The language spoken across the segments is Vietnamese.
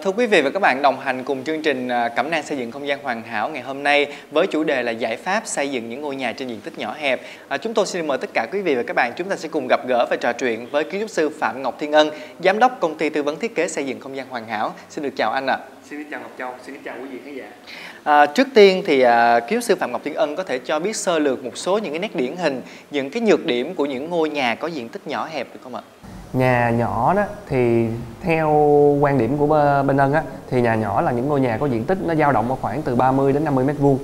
Thưa quý vị và các bạn, đồng hành cùng chương trình Cẩm nang xây dựng không gian hoàn hảo ngày hôm nay với chủ đề là giải pháp xây dựng những ngôi nhà trên diện tích nhỏ hẹp. Chúng tôi xin mời tất cả quý vị và các bạn, chúng ta sẽ cùng gặp gỡ và trò chuyện với kiến trúc sư Phạm Ngọc Thiên Ân, giám đốc công ty tư vấn thiết kế xây dựng không gian hoàn hảo. Xin được chào anh ạ. Xin chào Ngọc Châu, xin chào quý vị khán giả. Trước tiên thì kiến trúc sư Phạm Ngọc Thiên Ân có thể cho biết sơ lược một số những cái nét điển hình, những cái nhược điểm của những ngôi nhà có diện tích nhỏ hẹp được không ạ? Nhà nhỏ đó thì theo quan điểm của bên Ân á, thì nhà nhỏ là những ngôi nhà có diện tích nó dao động ở khoảng từ 30 đến 50 m²,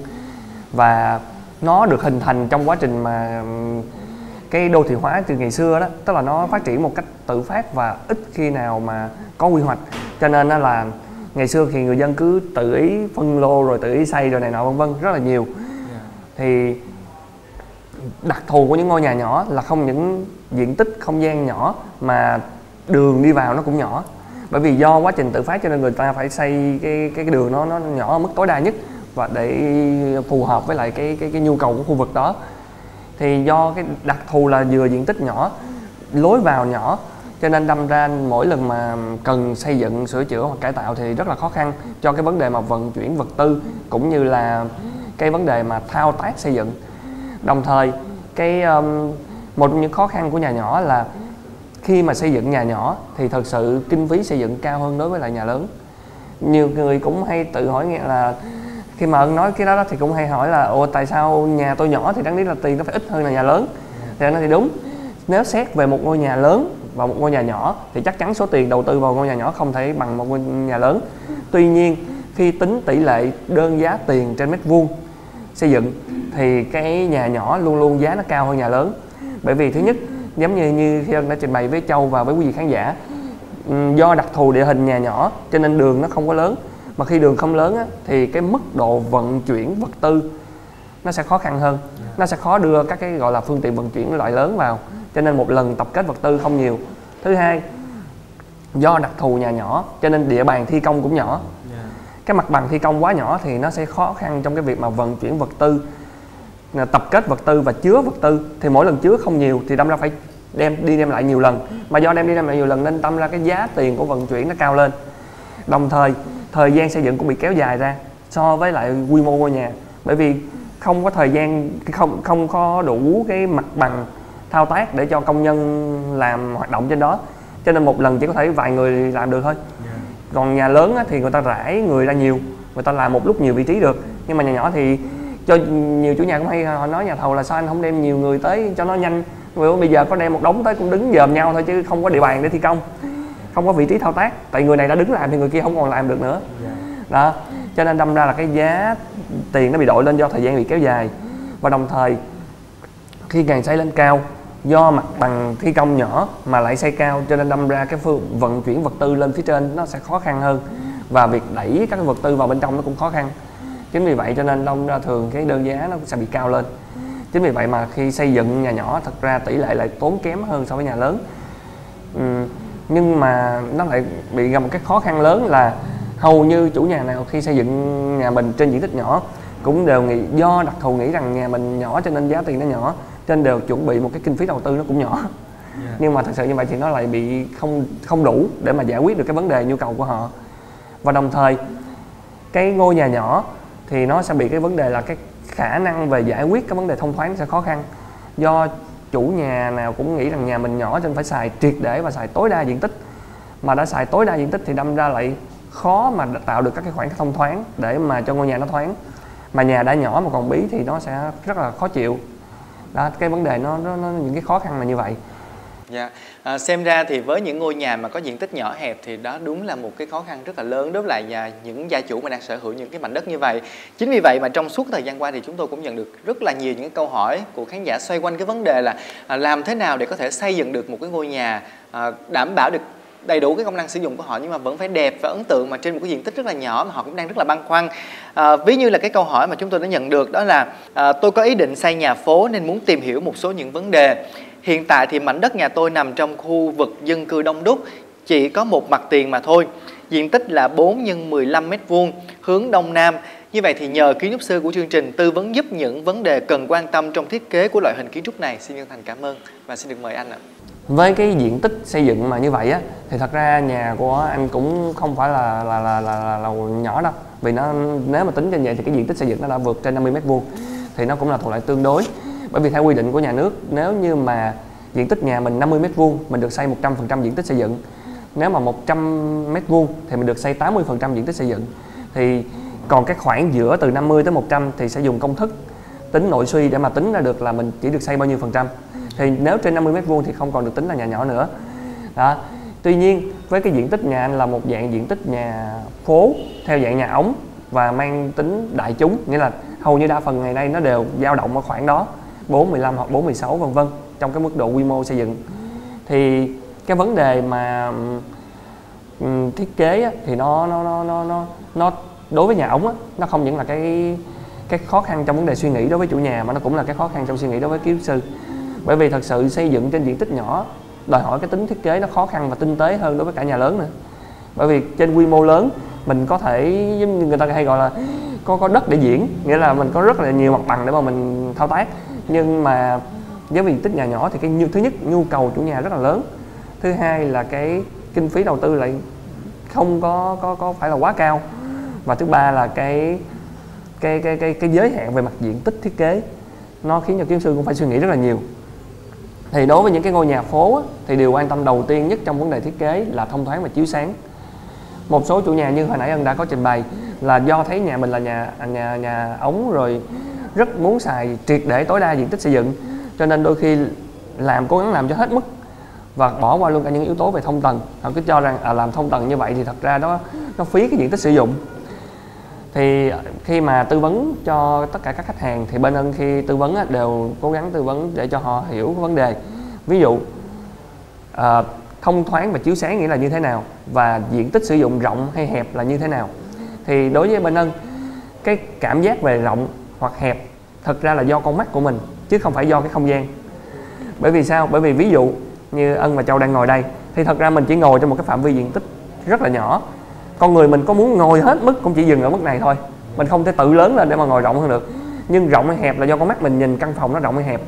và nó được hình thành trong quá trình mà cái đô thị hóa từ ngày xưa đó, tức là nó phát triển một cách tự phát và ít khi nào mà có quy hoạch, cho nên là ngày xưa thì người dân cứ tự ý phân lô rồi tự ý xây rồi này nọ vân vân rất là nhiều. Thì đặc thù của những ngôi nhà nhỏ là không những diện tích không gian nhỏ mà đường đi vào nó cũng nhỏ, bởi vì do quá trình tự phát cho nên người ta phải xây cái đường nó nhỏ ở mức tối đa nhất và để phù hợp với lại cái nhu cầu của khu vực đó. Thì do cái đặc thù là vừa diện tích nhỏ, lối vào nhỏ, cho nên đâm ra mỗi lần mà cần xây dựng, sửa chữa hoặc cải tạo thì rất là khó khăn cho cái vấn đề mà vận chuyển vật tư cũng như là cái vấn đề mà thao tác xây dựng. Đồng thời một trong những khó khăn của nhà nhỏ là khi mà xây dựng nhà nhỏ thì thật sự kinh phí xây dựng cao hơn đối với lại nhà lớn. Nhiều người cũng hay tự hỏi nghe là khi mà Ân nói cái đó thì cũng hay hỏi là ồ, tại sao nhà tôi nhỏ thì đáng lý là tiền nó phải ít hơn là nhà lớn. Thì nó thì đúng, nếu xét về một ngôi nhà lớn và một ngôi nhà nhỏ thì chắc chắn số tiền đầu tư vào ngôi nhà nhỏ không thể bằng một ngôi nhà lớn. Tuy nhiên khi tính tỷ lệ đơn giá tiền trên mét vuông xây dựng thì cái nhà nhỏ luôn luôn giá nó cao hơn nhà lớn. Bởi vì thứ nhất, giống như khi Ân đã trình bày với Châu và với quý vị khán giả, do đặc thù địa hình nhà nhỏ cho nên đường nó không có lớn, mà khi đường không lớn á, thì cái mức độ vận chuyển vật tư nó sẽ khó khăn hơn, nó sẽ khó đưa các cái gọi là phương tiện vận chuyển loại lớn vào, cho nên một lần tập kết vật tư không nhiều. Thứ hai, do đặc thù nhà nhỏ cho nên địa bàn thi công cũng nhỏ, cái mặt bằng thi công quá nhỏ thì nó sẽ khó khăn trong cái việc mà vận chuyển vật tư, tập kết vật tư và chứa vật tư. Thì mỗi lần chứa không nhiều thì đâm ra phải đem lại nhiều lần, mà do đem lại nhiều lần nên đâm ra cái giá tiền của vận chuyển nó cao lên. Đồng thời thời gian xây dựng cũng bị kéo dài ra so với lại quy mô ngôi nhà, bởi vì không có thời gian, không có đủ cái mặt bằng thao tác để cho công nhân làm hoạt động trên đó, cho nên một lần chỉ có thể vài người làm được thôi. Còn nhà lớn thì người ta rải người ra nhiều, người ta làm một lúc nhiều vị trí được. Nhưng mà nhà nhỏ thì cho nhiều chủ nhà cũng hay họ nói nhà thầu là sao anh không đem nhiều người tới cho nó nhanh. Bây giờ có đem một đống tới cũng đứng dòm nhau thôi chứ không có địa bàn để thi công, không có vị trí thao tác, tại người này đã đứng làm thì người kia không còn làm được nữa. Đó, cho nên đâm ra là cái giá tiền nó bị đội lên do thời gian bị kéo dài. Và đồng thời khi càng xây lên cao, do mặt bằng thi công nhỏ mà lại xây cao cho nên đâm ra cái phương vận chuyển vật tư lên phía trên nó sẽ khó khăn hơn, và việc đẩy các cái vật tư vào bên trong nó cũng khó khăn. Chính vì vậy cho nên đâm ra thường cái đơn giá nó sẽ bị cao lên. Chính vì vậy mà khi xây dựng nhà nhỏ thật ra tỷ lệ lại tốn kém hơn so với nhà lớn. Nhưng mà nó lại bị gặp một cái khó khăn lớn là hầu như chủ nhà nào khi xây dựng nhà mình trên diện tích nhỏ cũng đều nghĩ, do đặc thù nghĩ rằng nhà mình nhỏ cho nên giá tiền nó nhỏ, cho nên đều chuẩn bị một cái kinh phí đầu tư nó cũng nhỏ. Nhưng mà thật sự như vậy thì nó lại bị không đủ để mà giải quyết được cái vấn đề nhu cầu của họ. Và đồng thời cái ngôi nhà nhỏ thì nó sẽ bị cái vấn đề là cái khả năng về giải quyết cái vấn đề thông thoáng sẽ khó khăn, do chủ nhà nào cũng nghĩ rằng nhà mình nhỏ cho nên phải xài triệt để và xài tối đa diện tích, mà đã xài tối đa diện tích thì đâm ra lại khó mà tạo được các cái khoảng thông thoáng để mà cho ngôi nhà nó thoáng. Mà nhà đã nhỏ mà còn bí thì nó sẽ rất là khó chịu. Đó, cái vấn đề nó những cái khó khăn là như vậy. Dạ, xem ra thì với những ngôi nhà mà có diện tích nhỏ hẹp thì đó đúng là một cái khó khăn rất là lớn đối với lại những gia chủ mà đang sở hữu những cái mảnh đất như vậy. Chính vì vậy mà trong suốt thời gian qua thì chúng tôi cũng nhận được rất là nhiều những câu hỏi của khán giả xoay quanh cái vấn đề là làm thế nào để có thể xây dựng được một cái ngôi nhà đảm bảo được đầy đủ cái công năng sử dụng của họ nhưng mà vẫn phải đẹp và ấn tượng mà trên một cái diện tích rất là nhỏ mà họ cũng đang rất là băn khoăn. Ví như là cái câu hỏi mà chúng tôi đã nhận được đó là tôi có ý định xây nhà phố nên muốn tìm hiểu một số những vấn đề. Hiện tại thì mảnh đất nhà tôi nằm trong khu vực dân cư đông đúc, chỉ có một mặt tiền mà thôi. Diện tích là 4 x 15 m2, hướng đông nam. Như vậy thì nhờ kiến trúc sư của chương trình tư vấn giúp những vấn đề cần quan tâm trong thiết kế của loại hình kiến trúc này. Xin chân thành cảm ơn và xin được mời anh ạ. Với cái diện tích xây dựng mà như vậy á, thì thật ra nhà của anh cũng không phải là nhỏ đâu. Vì nếu mà tính trên vậy thì cái diện tích xây dựng nó đã vượt trên 50 m2, thì nó cũng là thuộc loại tương đối. Bởi vì theo quy định của nhà nước, nếu như mà diện tích nhà mình 50 m2, mình được xây 100% diện tích xây dựng. Nếu mà 100 m2 thì mình được xây 80% diện tích xây dựng. Thì còn cái khoảng giữa từ 50 tới 100 thì sẽ dùng công thức tính nội suy để mà tính ra được là mình chỉ được xây bao nhiêu phần trăm. Thì nếu trên 50 m2 thì không còn được tính là nhà nhỏ nữa. Đó. Tuy nhiên với cái diện tích nhà anh là một dạng diện tích nhà phố theo dạng nhà ống và mang tính đại chúng, nghĩa là hầu như đa phần ngày nay nó đều dao động ở khoảng đó 4,15 hoặc 4,16 vân vân trong cái mức độ quy mô xây dựng. Thì cái vấn đề mà thiết kế á, thì nó đối với nhà ống á, nó không những là cái khó khăn trong vấn đề suy nghĩ đối với chủ nhà mà nó cũng là cái khó khăn trong suy nghĩ đối với kiến trúc sư. Bởi vì thật sự xây dựng trên diện tích nhỏ đòi hỏi cái tính thiết kế nó khó khăn và tinh tế hơn đối với cả nhà lớn nữa. Bởi vì trên quy mô lớn mình có thể giống như người ta hay gọi là có đất để diễn, nghĩa là mình có rất là nhiều mặt bằng để mà mình thao tác. Nhưng mà với diện tích nhà nhỏ thì thứ nhất nhu cầu chủ nhà rất là lớn, thứ hai là cái kinh phí đầu tư lại không có phải là quá cao, và thứ ba là cái giới hạn về mặt diện tích thiết kế nó khiến cho kiến trúc sư cũng phải suy nghĩ rất là nhiều. Thì đối với những cái ngôi nhà phố á, thì điều quan tâm đầu tiên nhất trong vấn đề thiết kế là thông thoáng và chiếu sáng. Một số chủ nhà như hồi nãy Ân đã có trình bày là do thấy nhà mình là nhà ống rồi rất muốn xài triệt để tối đa diện tích xây dựng, cho nên đôi khi cố gắng làm cho hết mức và bỏ qua luôn cả những yếu tố về thông tầng. Họ cứ cho rằng làm thông tầng như vậy thì thật ra nó phí cái diện tích sử dụng. Thì khi mà tư vấn cho tất cả các khách hàng thì bên Ân khi tư vấn đều cố gắng tư vấn để cho họ hiểu cái vấn đề. Ví dụ thông thoáng và chiếu sáng nghĩa là như thế nào, và diện tích sử dụng rộng hay hẹp là như thế nào. Thì đối với bên Ân, cái cảm giác về rộng hoặc hẹp thật ra là do con mắt của mình chứ không phải do cái không gian. Bởi vì sao? Bởi vì ví dụ như Ân và Châu đang ngồi đây thì thật ra mình chỉ ngồi trong một cái phạm vi diện tích rất là nhỏ. Con người mình có muốn ngồi hết mức cũng chỉ dừng ở mức này thôi, mình không thể tự lớn lên để mà ngồi rộng hơn được. Nhưng rộng hay hẹp là do con mắt mình nhìn căn phòng nó rộng hay hẹp.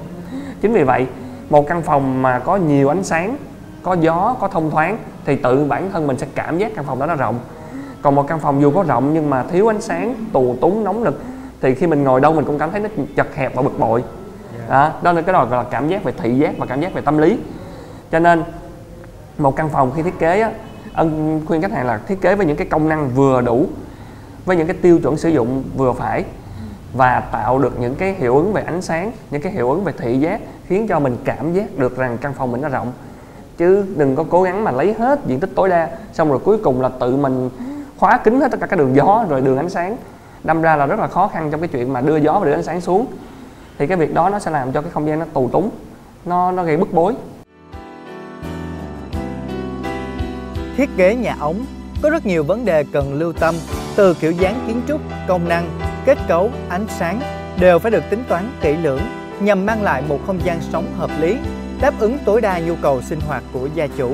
Chính vì vậy một căn phòng mà có nhiều ánh sáng, có gió, có thông thoáng thì tự bản thân mình sẽ cảm giác căn phòng đó nó rộng. Còn một căn phòng dù có rộng nhưng mà thiếu ánh sáng, tù túng, nóng nực thì khi mình ngồi đâu mình cũng cảm thấy nó chật hẹp và bực bội. Đó là cái đó gọi là cảm giác về thị giác và cảm giác về tâm lý. Cho nên một căn phòng khi thiết kế á, Ân khuyên khách hàng là thiết kế với những cái công năng vừa đủ, với những cái tiêu chuẩn sử dụng vừa phải, và tạo được những cái hiệu ứng về ánh sáng, những cái hiệu ứng về thị giác khiến cho mình cảm giác được rằng căn phòng mình nó rộng. Chứ đừng có cố gắng mà lấy hết diện tích tối đa xong rồi cuối cùng là tự mình khóa kín hết tất cả các đường gió rồi đường ánh sáng, đâm ra là rất là khó khăn trong cái chuyện mà đưa gió và đưa ánh sáng xuống. Thì cái việc đó nó sẽ làm cho cái không gian nó tù túng, nó gây bức bối. Thiết kế nhà ống có rất nhiều vấn đề cần lưu tâm, từ kiểu dáng kiến trúc, công năng, kết cấu, ánh sáng đều phải được tính toán kỹ lưỡng nhằm mang lại một không gian sống hợp lý, đáp ứng tối đa nhu cầu sinh hoạt của gia chủ.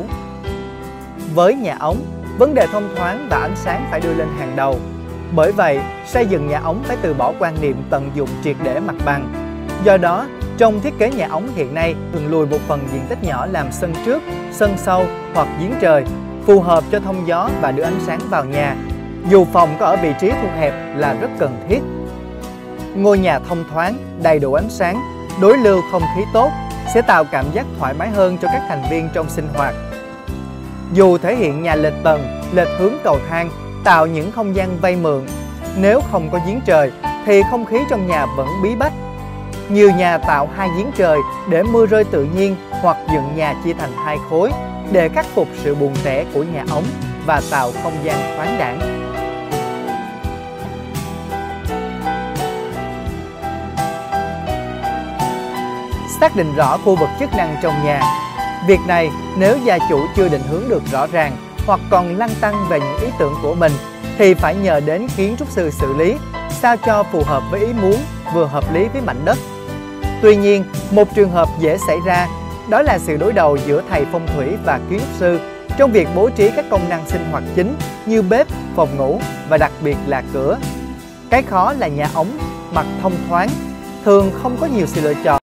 Với nhà ống, vấn đề thông thoáng và ánh sáng phải đưa lên hàng đầu. Bởi vậy, xây dựng nhà ống phải từ bỏ quan niệm tận dụng triệt để mặt bằng. Do đó, trong thiết kế nhà ống hiện nay thường lùi một phần diện tích nhỏ làm sân trước, sân sau hoặc giếng trời, phù hợp cho thông gió và đưa ánh sáng vào nhà. Dù phòng có ở vị trí thu hẹp là rất cần thiết. Ngôi nhà thông thoáng, đầy đủ ánh sáng, đối lưu không khí tốt sẽ tạo cảm giác thoải mái hơn cho các thành viên trong sinh hoạt. Dù thể hiện nhà lệch tầng, lệch hướng cầu thang, tạo những không gian vay mượn, nếu không có giếng trời thì không khí trong nhà vẫn bí bách. Nhiều nhà tạo 2 giếng trời để mưa rơi tự nhiên hoặc dựng nhà chia thành 2 khối để khắc phục sự buồn tẻ của nhà ống và tạo không gian thoáng đãng. Xác định rõ khu vực chức năng trong nhà. Việc này nếu gia chủ chưa định hướng được rõ ràng hoặc còn lăn tăn về những ý tưởng của mình thì phải nhờ đến kiến trúc sư xử lý sao cho phù hợp với ý muốn, vừa hợp lý với mảnh đất. Tuy nhiên, một trường hợp dễ xảy ra đó là sự đối đầu giữa thầy phong thủy và kiến trúc sư trong việc bố trí các công năng sinh hoạt chính như bếp, phòng ngủ và đặc biệt là cửa. Cái khó là nhà ống, mặt thông thoáng, thường không có nhiều sự lựa chọn.